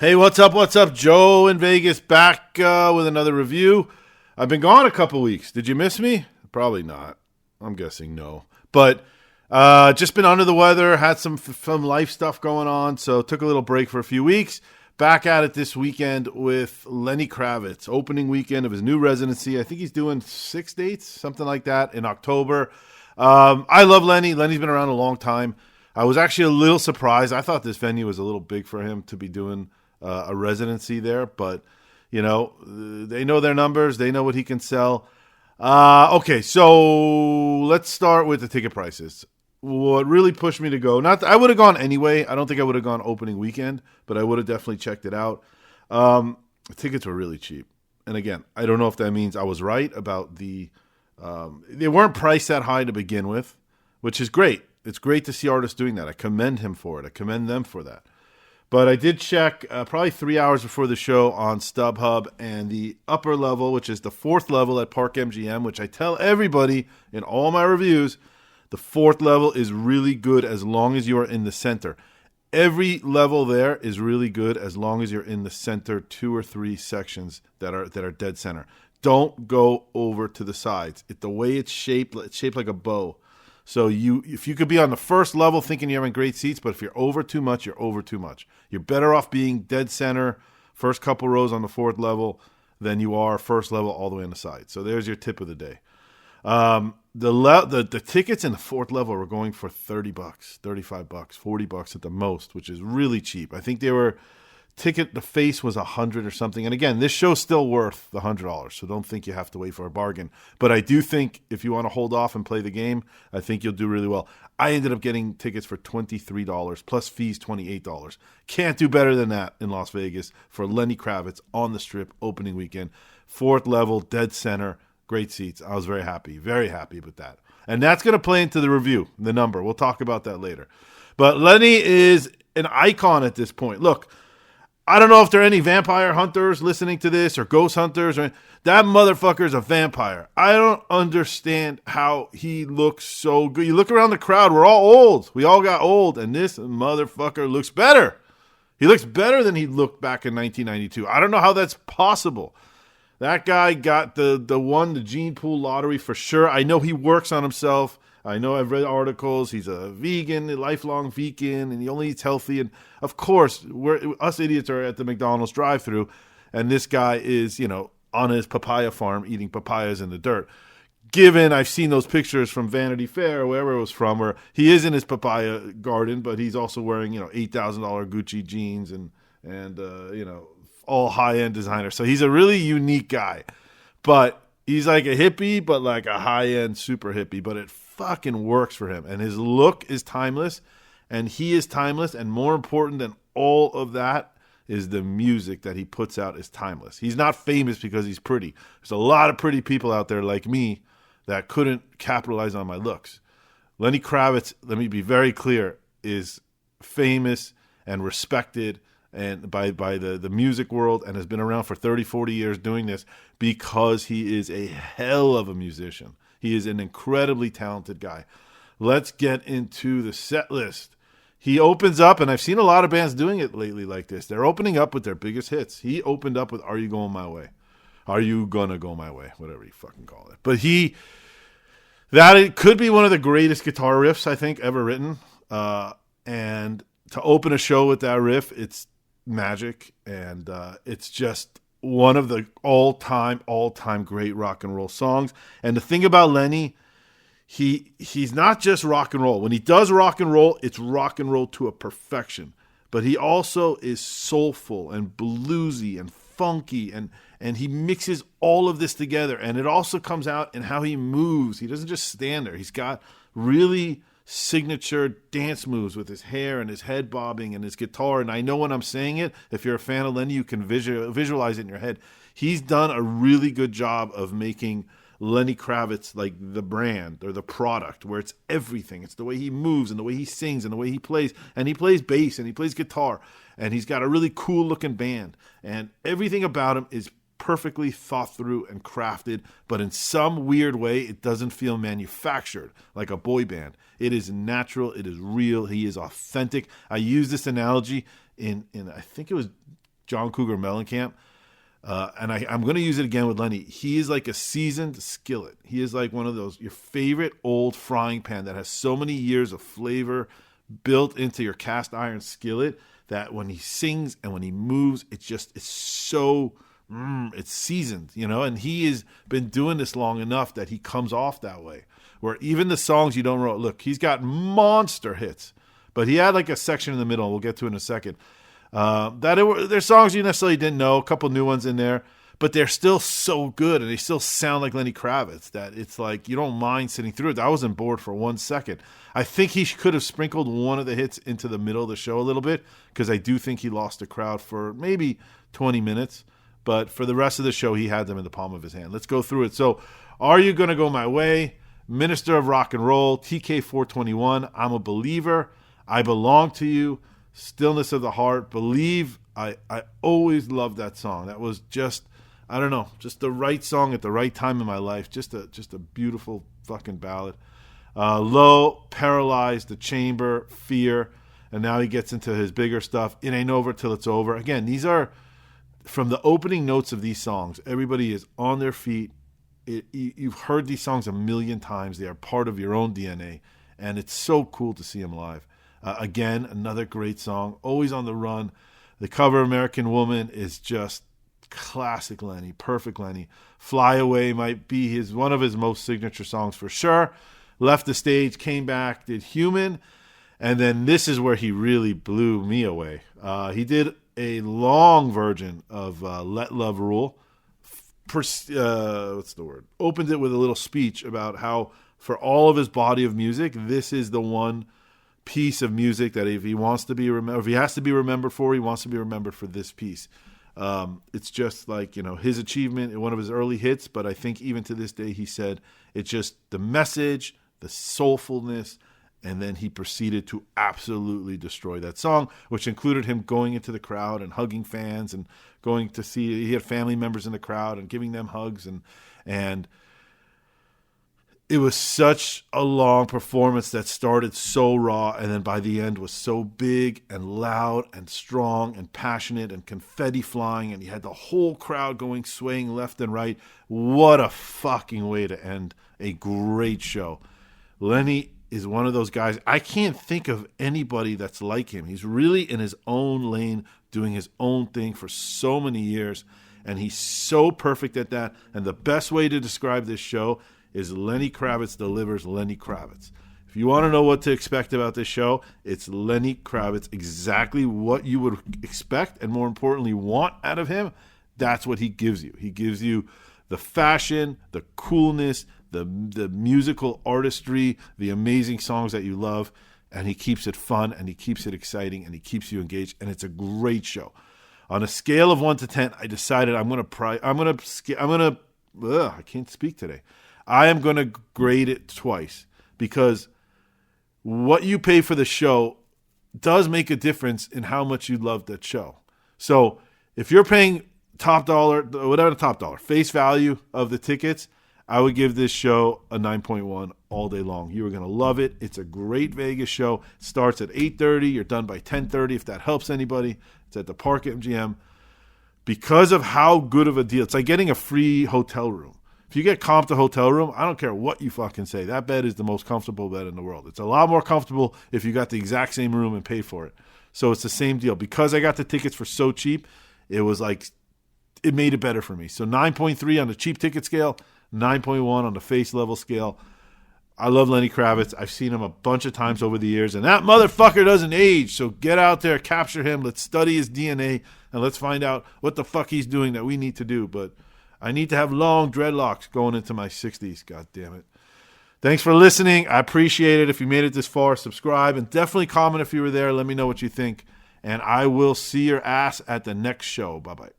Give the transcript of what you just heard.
Hey, what's up? What's up? Joe in Vegas back with another review. I've been gone a couple weeks. Did you miss me? Probably not. I'm guessing no. But just been under the weather, had some life stuff going on, so took a little break for a few weeks. Back at it this weekend with Lenny Kravitz, opening weekend of his new residency. I think he's doing 6 dates, something like that, in October. I love Lenny. Lenny's been around a long time. I was actually a little surprised. I thought this venue was a little big for him to be doing a residency there, but you know, they know their numbers. They know what he can sell. Okay, so let's start with the ticket prices. What really pushed me to go, I would have gone anyway. I don't think I would have gone opening weekend, but I would have definitely checked it out. The tickets were really cheap. And again, I don't know if that means I was right about they weren't priced that high to begin with, which is great. It's great to see artists doing that. I commend him for it. I commend them for that. But I did check probably 3 hours before the show on StubHub, and the upper level, which is the fourth level at Park MGM, which I tell everybody in all my reviews, the fourth level is really good as long as you are in the center. Every level there is really good as long as you're in the center 2 or 3 sections that are dead center. Don't go over to the sides. The way it's shaped like a bow. So if you could be on the first level thinking you're having great seats, but if you're over too much, you're over too much. You're better off being dead center, first couple rows on the fourth level, than you are first level all the way on the side. So there's your tip of the day. The tickets in the fourth level were going for $30, $35, $40 at the most, which is really cheap. I think the face was $100 or something. And again, this show's still worth the $100, so don't think you have to wait for a bargain. But I do think if you want to hold off and play the game, I think you'll do really well. I ended up getting tickets for $23 plus fees $28. Can't do better than that in Las Vegas for Lenny Kravitz on the Strip opening weekend. Fourth level, dead center, great seats. I was very happy with that. And that's going to play into the review, the number. We'll talk about that later. But Lenny is an icon at this point. Look, I don't know if there are any vampire hunters listening to this or ghost hunters. That motherfucker's a vampire. I don't understand how he looks so good. You look around the crowd, we're all old. We all got old, and this motherfucker looks better. He looks better than he looked back in 1992. I don't know how that's possible. That guy got the gene pool lottery for sure. I know he works on himself. I know I've read articles. He's a vegan, a lifelong vegan, and he only eats healthy. And of course, us idiots are at the McDonald's drive-thru, and this guy is, on his papaya farm eating papayas in the dirt. Given I've seen those pictures from Vanity Fair or wherever it was from, where he is in his papaya garden, but he's also wearing, $8,000 Gucci jeans and all high-end designer. So he's a really unique guy, but he's like a hippie, but like a high-end super hippie. But it fucking works for him, and his look is timeless, and he is timeless, and more important than all of that is the music that he puts out is timeless. He's not famous because he's pretty. There's a lot of pretty people out there like me that couldn't capitalize on my looks. Lenny Kravitz, let me be very clear, is famous and respected and by the music world, and has been around for 30, 40 years doing this because he is a hell of a musician. He is an incredibly talented guy. Let's get into the set list. He opens up, and I've seen a lot of bands doing it lately like this. They're opening up with their biggest hits. He opened up with Are You Going My Way? Are You Gonna Go My Way? Whatever you fucking call it. But it could be one of the greatest guitar riffs I think ever written. And to open a show with that riff, it's magic, and it's just one of the all-time great rock and roll songs. And the thing about Lenny, he's not just rock and roll. When he does rock and roll, it's rock and roll to a perfection. But he also is soulful and bluesy and funky, and he mixes all of this together. And it also comes out in how he moves. He doesn't just stand there. He's got really signature dance moves with his hair and his head bobbing and his guitar. And I know when I'm saying it, if you're a fan of Lenny, you can visualize it in your head. He's done a really good job of making Lenny Kravitz like the brand or the product, where it's everything. It's the way he moves and the way he sings and the way he plays. And he plays bass and he plays guitar. And he's got a really cool looking band. And everything about him is perfectly thought through and crafted, but in some weird way, it doesn't feel manufactured like a boy band. It is natural. It is real. He is authentic. I use this analogy in I think it was John Cougar Mellencamp. And I'm going to use it again with Lenny. He is like a seasoned skillet. He is like one of those, your favorite old frying pan that has so many years of flavor built into your cast iron skillet that when he sings and when he moves, it's so, it's seasoned, and he has been doing this long enough that he comes off that way. Where even the songs you don't know, look, he's got monster hits, but he had like a section in the middle, we'll get to in a second, there's songs you necessarily didn't know, a couple new ones in there, but they're still so good and they still sound like Lenny Kravitz that it's like you don't mind sitting through it. I wasn't bored for 1 second. I think he could have sprinkled one of the hits into the middle of the show a little bit because I do think he lost the crowd for maybe 20 minutes, but for the rest of the show he had them in the palm of his hand. Let's go through it. So, Are You Gonna Go My Way? Minister of Rock and Roll, TK 421, I'm a Believer, I Belong to You, Stillness of the Heart, Believe. I always loved that song. That was just, I don't know, just the right song at the right time in my life. Just a beautiful fucking ballad. Low, Paralyzed, The Chamber, Fear, and now he gets into his bigger stuff. It Ain't Over Till It's Over. Again, these are from the opening notes of these songs. Everybody is on their feet. You've heard these songs a million times. They are part of your own DNA, and it's so cool to see them live. Again, another great song, Always on the Run. The cover, American Woman, is just classic Lenny, perfect Lenny. Fly Away might be one of his most signature songs for sure. Left the Stage, came back, did Human, and then this is where he really blew me away. He did a long version of Let Love Rule. What's the word? Opened it with a little speech about how for all of his body of music, this is the one piece of music that if he wants to be remembered, if he has to be remembered for, he wants to be remembered for this piece. It's just like, his achievement in one of his early hits, but I think even to this day he said it's just the message, the soulfulness, and then he proceeded to absolutely destroy that song, which included him going into the crowd and hugging fans and going to see, he had family members in the crowd and giving them hugs, and it was such a long performance that started so raw and then by the end was so big and loud and strong and passionate and confetti flying, and you had the whole crowd going swaying left and right. What a fucking way to end a great show. Lenny is one of those guys. I can't think of anybody that's like him. He's really in his own lane, doing his own thing for so many years, and he's so perfect at that. And the best way to describe this show is Lenny Kravitz delivers Lenny Kravitz. If you want to know what to expect about this show, it's Lenny Kravitz, exactly what you would expect and more importantly want out of him. That's what he gives you. He gives you the fashion, the coolness, the musical artistry, the amazing songs that you love, and he keeps it fun and he keeps it exciting and he keeps you engaged, and it's a great show. On a scale of 1 to 10, I decided I can't speak today. I am going to grade it twice because what you pay for the show does make a difference in how much you love that show. So if you're paying top dollar, whatever the top dollar, face value of the tickets, I would give this show a 9.1 all day long. You are going to love it. It's a great Vegas show. It starts at 8:30. You're done by 10:30 if that helps anybody. It's at the Park at MGM. Because of how good of a deal, it's like getting a free hotel room. If you get comped a hotel room, I don't care what you fucking say. That bed is the most comfortable bed in the world. It's a lot more comfortable if you got the exact same room and paid for it. So it's the same deal. Because I got the tickets for so cheap, it was like, it made it better for me. So 9.3 on the cheap ticket scale, 9.1 on the face level scale. I love Lenny Kravitz. I've seen him a bunch of times over the years, and that motherfucker doesn't age. So get out there, capture him. Let's study his DNA, and let's find out what the fuck he's doing that we need to do. But I need to have long dreadlocks going into my 60s. God damn it. Thanks for listening. I appreciate it. If you made it this far, subscribe, and definitely comment if you were there. Let me know what you think, and I will see your ass at the next show. Bye-bye.